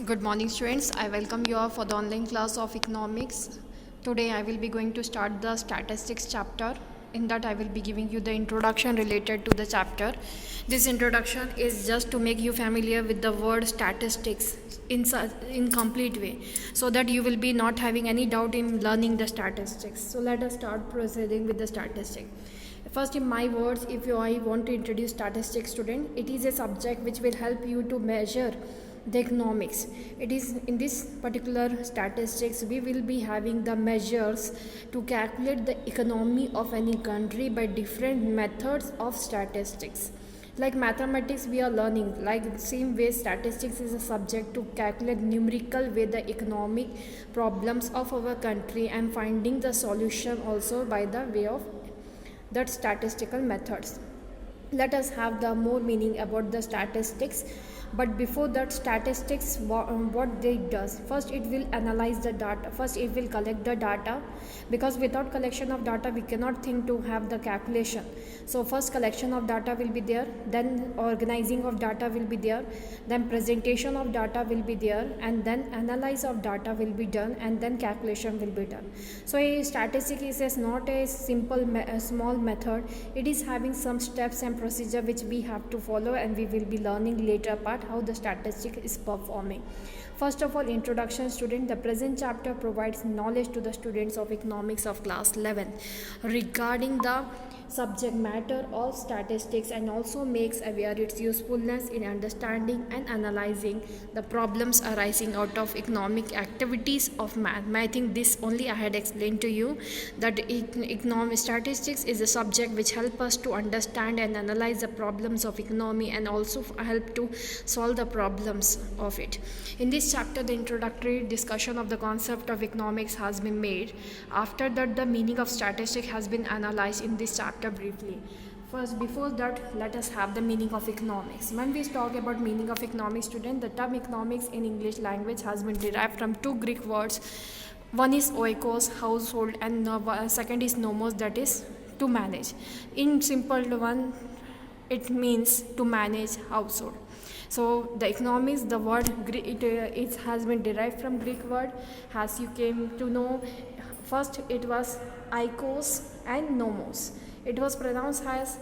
Good morning, students. I welcome you all for the online class of economics. Today I will be going to start the statistics chapter. In that I will be giving you the introduction related to the chapter. This introduction is just to make you familiar with the word statistics in complete way, so that you will be not having any doubt in learning the statistics. So let us start proceeding with the statistics. First, in my words, if I want to introduce statistics, student, it is a subject which will help you to measure the economics. It is in this particular statistics we will be having the measures to calculate the economy of any country by different methods of statistics. Like mathematics we are learning, like the same way statistics is a subject to calculate numerical way the economic problems of our country and finding the solution also by the way of that statistical methods. Let us have the more meaning about the statistics. But before that, statistics what they does, first it will analyze the data, first it will collect the data, because without collection of data we cannot think to have the calculation. So first collection of data will be there, then organizing of data will be there, then presentation of data will be there, and then analyze of data will be done, and then calculation will be done. So a statistic is not a simple small method. It is having some steps and procedure which we have to follow, and we will be learning later part how the statistic is performing. First of all, introduction, student. The present chapter provides knowledge to the students of economics of class 11 regarding the subject matter of statistics, and also makes aware its usefulness in understanding and analyzing the problems arising out of economic activities of man. I think this only I had explained to you, that economic statistics is a subject which help us to understand and analyze the problems of economy, and also help to solve the problems of it. In this chapter, the introductory discussion of the concept of economics has been made. After that, the meaning of statistics has been analyzed in this chapter briefly. First, before that, let us have the meaning of economics. When we talk about meaning of economics, student, the term economics in English language has been derived from two Greek words. One is oikos, household, and second is nomos, that is to manage. In simple one, it means to manage household. So the economics, the word it has been derived from Greek word, as you came to know. First it was oikos and nomos. It was pronounced as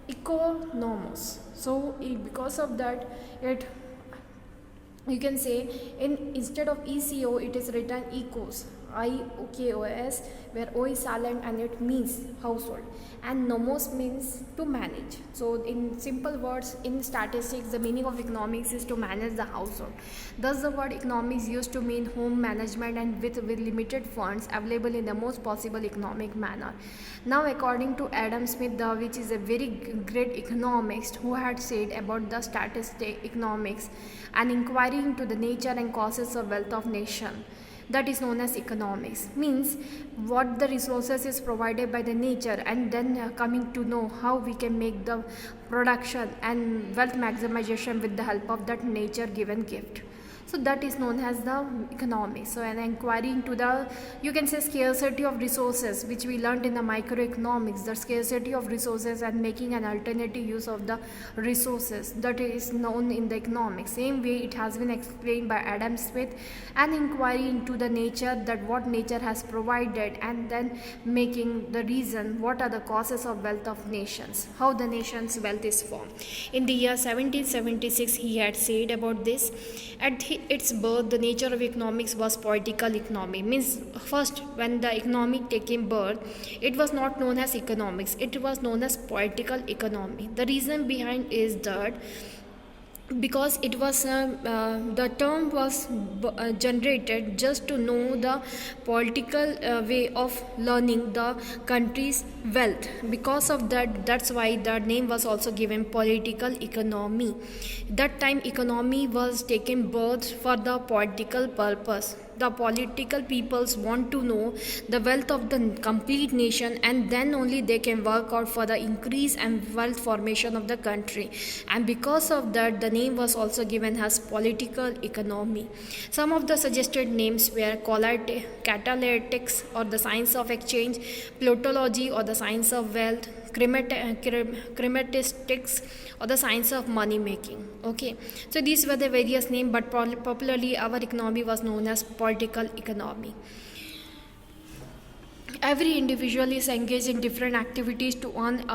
economos. So because of that, it, you can say, instead of ECO it is written ecos, IOKOS, where O is silent and it means household, and nomos means to manage. So in simple words, in statistics the meaning of economics is to manage the household. Thus the word economics used to mean home management, and with limited funds available in the most possible economic manner. Now according to Adam Smith, which is a very great economist, who had said about the statistic economics, an inquiry into the nature and causes of wealth of nation, that is known as economics. Means what the resources is provided by the nature, and then coming to know how we can make the production and wealth maximization with the help of that nature given gift. So that is known as the economics. So an inquiry into the, you can say, scarcity of resources, which we learned in the microeconomics, the scarcity of resources and making an alternative use of the resources, that is known in the economics. Same way it has been explained by Adam Smith, an inquiry into the nature, that what nature has provided, and then making the reason what are the causes of wealth of nations, how the nation's wealth is formed. In the year 1776 he had said about this. At its birth, the nature of economics was political economy. Means first when the economic taking birth, it was not known as economics, it was known as political economy. The reason behind is that because it was the term was generated just to know the political way of learning the country's wealth. Because of that, that's why the name was also given political economy. That time economy was taken birth for the political purpose. The political peoples want to know the wealth of the complete nation, and then only they can work out for the increase and wealth formation of the country. And because of that, the name was also given as political economy. Some of the suggested names were catalytics or the science of exchange, plutology or the science of wealth, chrematistics, or the science of money making. Okay, so these were the various names, but popularly our economy was known as political economy. Every individual is engaged in different activities to earn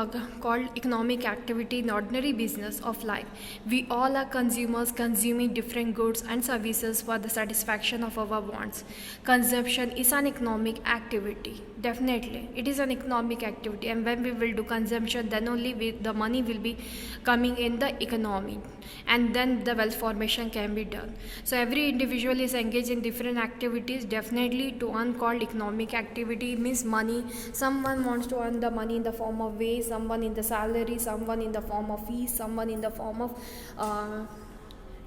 called economic activity in ordinary business of life. We all are consumers consuming different goods and services for the satisfaction of our wants. Consumption is an economic activity. Definitely, it is an economic activity, and when we will do consumption, then only the money will be coming in the economy, and then the wealth formation can be done. So every individual is engaged in different activities. Definitely, to earn called economic activity means money. Someone wants to earn the money in the form of wage, someone in the salary, someone in the form of fees, someone in the form of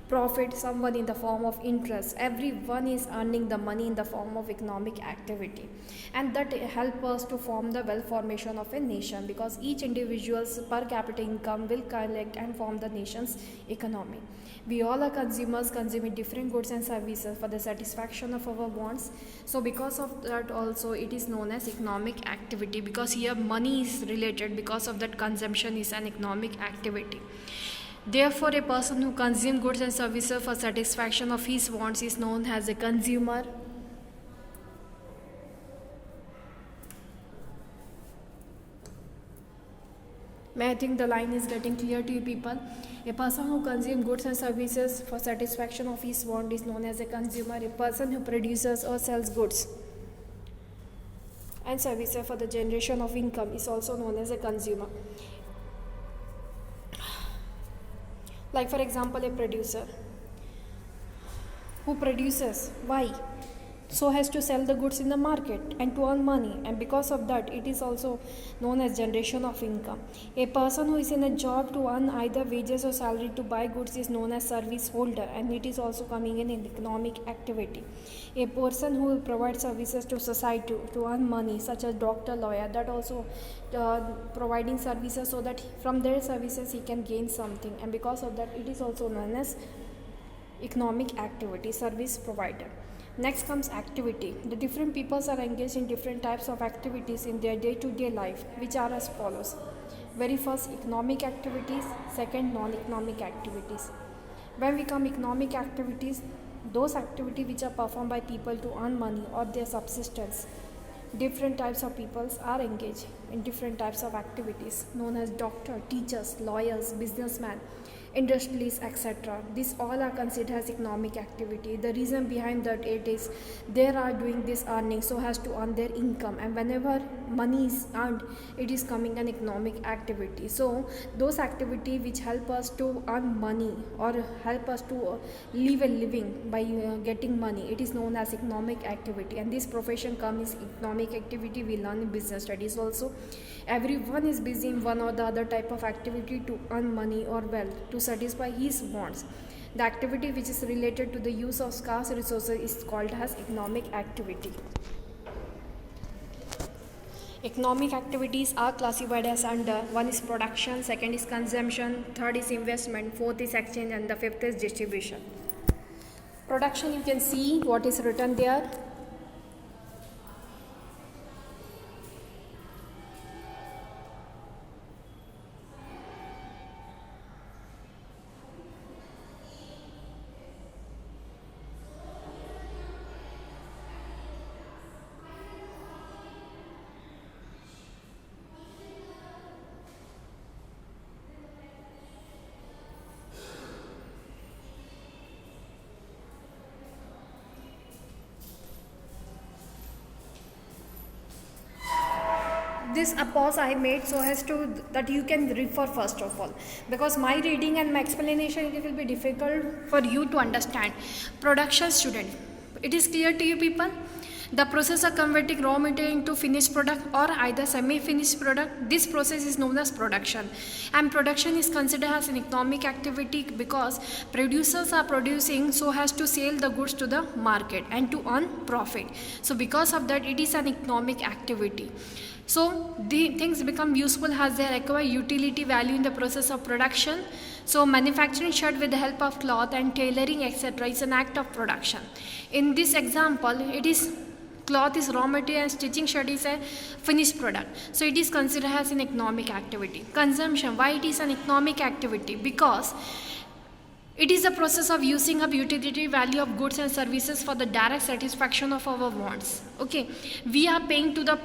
profit, someone in the form of interest. Everyone is earning the money in the form of economic activity, and that help us to form the wealth formation of a nation, because each individual's per capita income will collect and form the nation's economy. We all are consumers consuming different goods and services for the satisfaction of our wants. So because of that also it is known as economic activity, because here money is related. Because of that, consumption is an economic activity. Therefore, a person who consumes goods and services for satisfaction of his wants is known as a consumer. I think the line is getting clear to you people. A person who consumes goods and services for satisfaction of his want is known as a consumer. A person who produces or sells goods and services for the generation of income is also known as a consumer. Like for example, a producer who produces, why? So has to sell the goods in the market and to earn money, and because of that it is also known as generation of income. A person who is in a job to earn either wages or salary to buy goods is known as service holder, and it is also coming in economic activity. A person who will provide services to society to earn money, such as doctor, lawyer, that also providing services so that from their services he can gain something, and because of that it is also known as economic activity, service provider. Next comes activity. The different peoples are engaged in different types of activities in their day-to-day life, which are as follows. Very first, economic activities. Second, non-economic activities. When we come economic activities, those activities which are performed by people to earn money or their subsistence. Different types of peoples are engaged in different types of activities known as doctor, teachers, lawyers, businessmen, industrialists, etc. These all are considered as economic activity. The reason behind that it is they are doing this earning so as to earn their income, and whenever money is earned, it is coming an economic activity. So those activity which help us to earn money or help us to live a living by getting money, it is known as economic activity. And this profession comes economic activity we learn in business studies also. Everyone is busy in one or the other type of activity to earn money or wealth to satisfy his wants. The activity which is related to the use of scarce resources is called as economic activity. Economic activities are classified as under: one is production, second is consumption, third is investment, fourth is exchange, and the fifth is distribution. Production, you can see what is written there. This a pause I made so as to that you can refer first of all, because my reading and my explanation it will be difficult for you to understand. Production student, it is clear to you people? The process of converting raw material into finished product or either semi-finished product, this process is known as production. And production is considered as an economic activity because producers are producing so as to sell the goods to the market and to earn profit. So because of that, it is an economic activity. So the things become useful as they acquire utility value in the process of production. So manufacturing shirt with the help of cloth and tailoring etc. is an act of production. In this example, it is cloth is raw material and stitching shirt is a finished product. So it is considered as an economic activity. Consumption, why it is an economic activity? Because it is the process of using up utility value of goods and services for the direct satisfaction of our wants. Okay, we are paying to the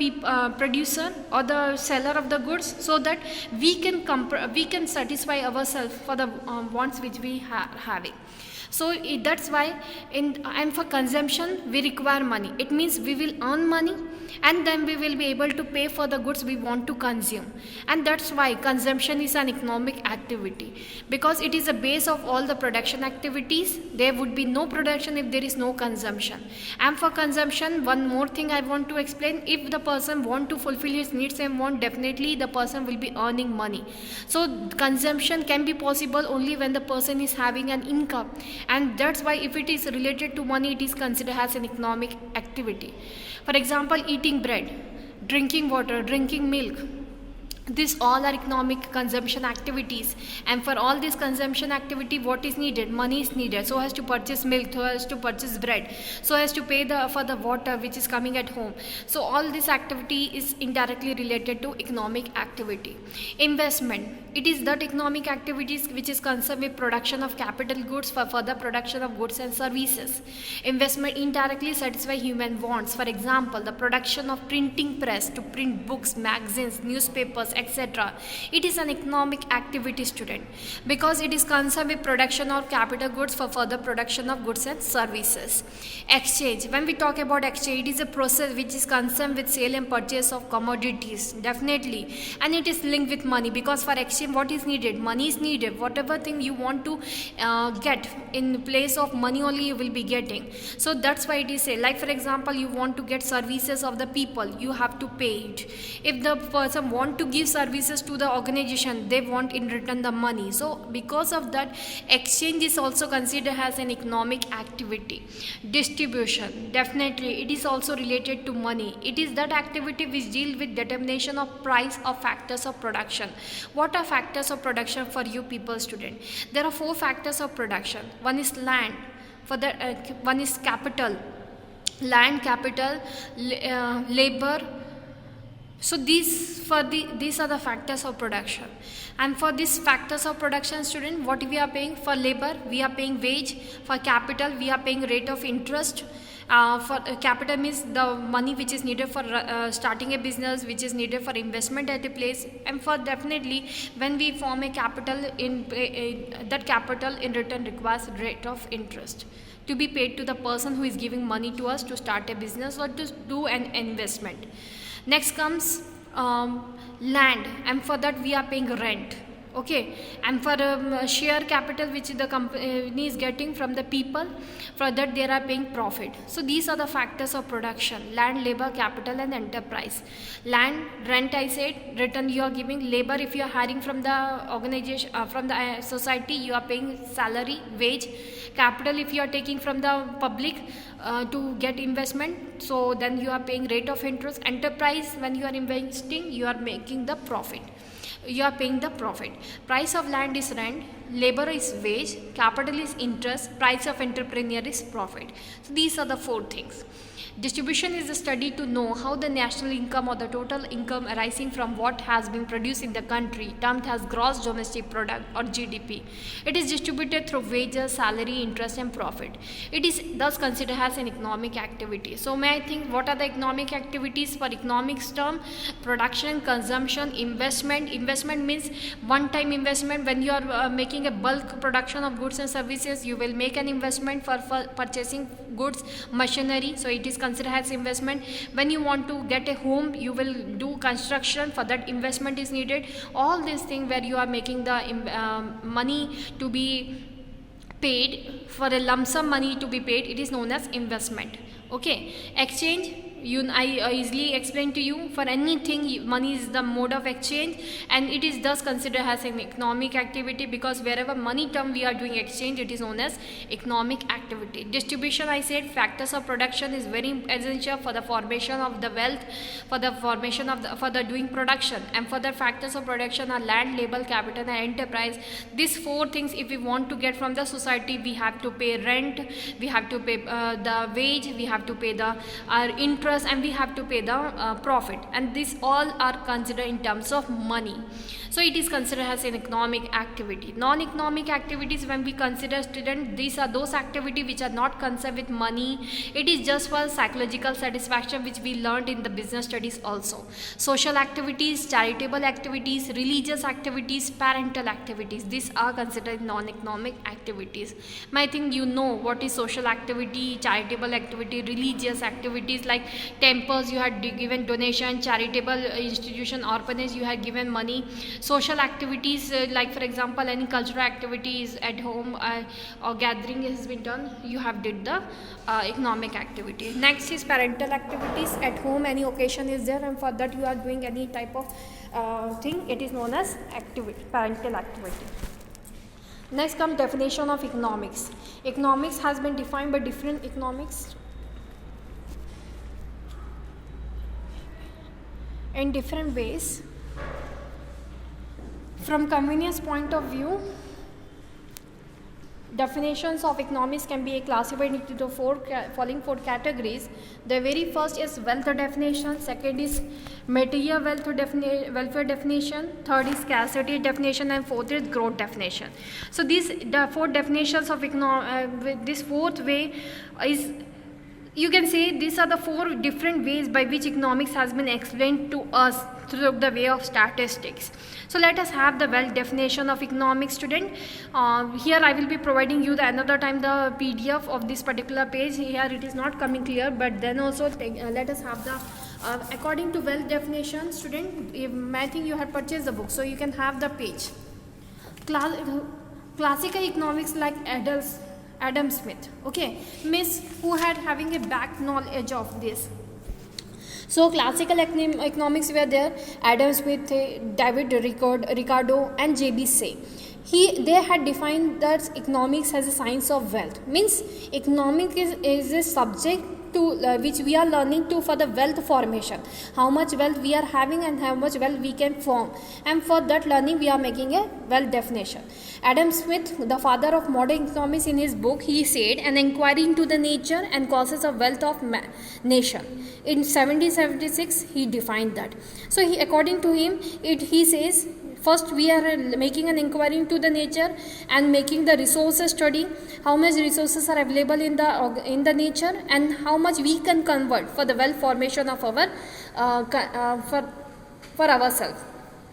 producer or the seller of the goods so that we can satisfy ourselves for the wants which we are having. So that's why and for consumption we require money. It means we will earn money and then we will be able to pay for the goods we want to consume. And that's why consumption is an economic activity, because it is the base of all the production activities. There would be no production if there is no consumption. And for consumption, one more thing I want to explain: if the person want to fulfill his needs and want, definitely the person will be earning money. So consumption can be possible only when the person is having an income, and that's why if it is related to money, it is considered as an economic activity. For example, eating bread, drinking water, drinking milk, these all are economic consumption activities. And for all this consumption activity, what is needed? Money is needed, so as to purchase milk, so as to purchase bread, so as to pay for the water which is coming at home. So all this activity is indirectly related to economic activity. Investment, it is that economic activities which is concerned with production of capital goods for further production of goods and services. Investment indirectly satisfy human wants. For example, the production of printing press to print books, magazines, newspapers, etc. It is an economic activity, student, because it is concerned with production of capital goods for further production of goods and services. Exchange, when we talk about exchange, it is a process which is concerned with sale and purchase of commodities, definitely, and it is linked with money, because for exchange what is needed? Money is needed. Whatever thing you want to get, in place of money only you will be getting. So that's why it is say, like for example, you want to get services of the people, you have to pay it. If the person want to give services to the organization, they want in return the money. So because of that, exchange is also considered as an economic activity. Distribution, definitely it is also related to money. It is that activity which deals with determination of price of factors of production. What are factors of production for you people, student? There are 4 factors of production. One is land, one is capital, land, capital, labor. So these are the factors of production. And for these factors of production, student, what we are paying? For labor we are paying wage. For capital we are paying rate of interest. For capital means the money which is needed for starting a business, which is needed for investment at a place. And for definitely when we form a capital, that capital in return requires rate of interest to be paid to the person who is giving money to us to start a business or to do an investment. Next comes land, and for that we are paying rent. Okay, and for share capital which the company is getting from the people, for that they are paying profit. So these are the factors of production: land, labor, capital, and enterprise. Land, rent, I said, return you are giving. Labor, if you are hiring from the organization, from the society, you are paying salary, wage. Capital, if you are taking from the public to get investment, so then you are paying rate of interest. Enterprise, when you are investing, you are making the profit, you are paying the profit. Price of land is rent, labor is wage, capital is interest, price of entrepreneur is profit. So these are the 4 things. Distribution is the study to know how the national income or the total income arising from what has been produced in the country, termed as gross domestic product or GDP. It is distributed through wages, salary, interest, and profit. It is thus considered as an economic activity. So may I think what are the economic activities for economics term? Production, consumption, investment. Investment means one-time investment. When you are making a bulk production of goods and services, you will make an investment for purchasing goods, machinery. So it is considered as investment. When you want to get a home, you will do construction, for that investment is needed. All these things where you are making the money to be paid, for a lump sum money to be paid, it is known as investment. Okay, exchange, I easily explained to you, for anything money is the mode of exchange, and it is thus considered as an economic activity, because wherever money term we are doing exchange, it is known as economic activity. Distribution, I said, factors of production is very essential for the formation of the wealth, for the formation of for the doing production, and further factors of production are land, labor, capital and enterprise. These four things, if we want to get from the society, we have to pay rent, we have to pay the wage, we have to pay the our interest, and we have to pay the profit, and these all are considered in terms of money. So it is considered as an economic activity. Non-economic activities, when we consider student, these are those activities which are not concerned with money. It is just for psychological satisfaction, which we learned in the business studies also. Social activities, charitable activities, religious activities, parental activities, these are considered non-economic activities. I think you know what is social activity, charitable activity, religious activities like temples, you had given donation, charitable institution, orphanage, you had given money. Social activities like for example any cultural activities at home or gathering has been done, you have did the economic activity. Next is parental activities. At home any occasion is there, and for that you are doing any type of thing, it is known as activity, parental activity. Next comes definition of economics. Economics has been defined by different economics in different ways. From convenience point of view, definitions of economics can be classified into the following four categories. The very first is wealth definition, second is material welfare definition, third is scarcity definition, and fourth is growth definition. So the four definitions of this fourth way is, you can say these are the four different ways by which economics has been explained to us through the way of statistics. So let us have the wealth definition of economics, student. Here I will be providing you another time the PDF of this particular page. Here it is not coming clear, but then also let us have the according to wealth definition, student. I think you have purchased the book, so you can have the page. Classical economics like Adam Smith, okay, miss who had having a back knowledge of this. So classical economics were there, Adam Smith, David Ricardo and J.B. Say. They had defined that economics as a science of wealth. Means economics is a subject to which we are learning to for the wealth formation, how much wealth we are having and how much wealth we can form, and for that learning we are making a wealth definition. Adam Smith, the father of modern economics, in his book he said an inquiry into the nature and causes of wealth of nation. In 1776 he defined that. So according to him, he says first we are making an inquiry into the nature and making the resources study, how much resources are available in the nature and how much we can convert for the wealth formation of our for ourselves,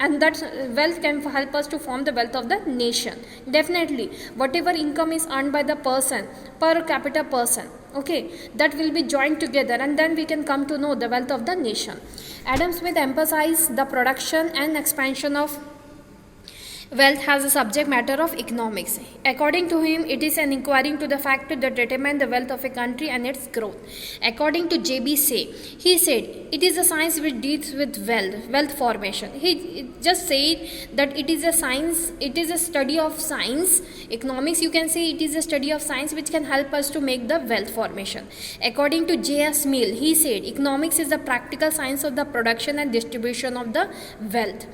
and that wealth can help us to form the wealth of the nation. Definitely whatever income is earned by the person, per capita person, okay, that will be joined together and then we can come to know the wealth of the nation. Adam Smith emphasized the production and expansion of wealth has a subject matter of economics. According to him, it is an inquiry into the factors that determine the wealth of a country and its growth. According to J.B. Say, he said it is a science which deals with wealth formation. He just said that it is a science, it is a study of science. Economics, you can say it is a study of science which can help us to make the wealth formation. According to J.S. Mill, he said economics is the practical science of the production and distribution of the wealth.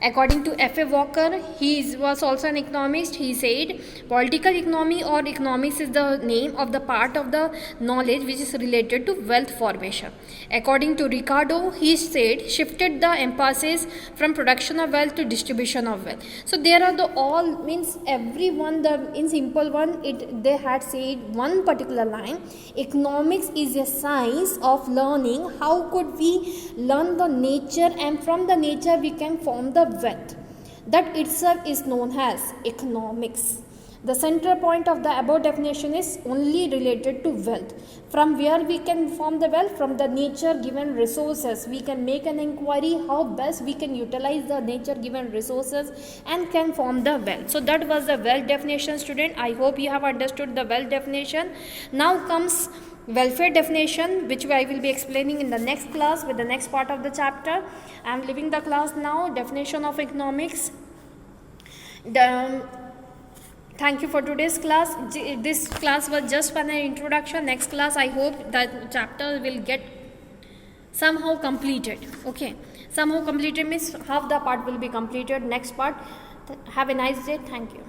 According to F.A. Walker, he was also an economist. He said political economy or economics is the name of the part of the knowledge which is related to wealth formation. According to Ricardo, he said shifted the emphasis from production of wealth to distribution of wealth. So there are the all means everyone, the in simple one, they had said one particular line, economics is a science of learning how could we learn the nature, and from the nature we can form the wealth. That itself is known as economics. The central point of the above definition is only related to wealth. From where we can form the wealth? From the nature given resources. We can make an inquiry how best we can utilize the nature given resources and can form the wealth. So that was the wealth definition, student. I hope you have understood the wealth definition. Now comes welfare definition, which I will be explaining in the next class with the next part of the chapter. I am leaving the class now. Definition of economics. Thank you for today's class. This class was just for an introduction. Next class, I hope that chapter will get somehow completed. Okay, somehow completed means half the part will be completed. Next part. Have a nice day. Thank you.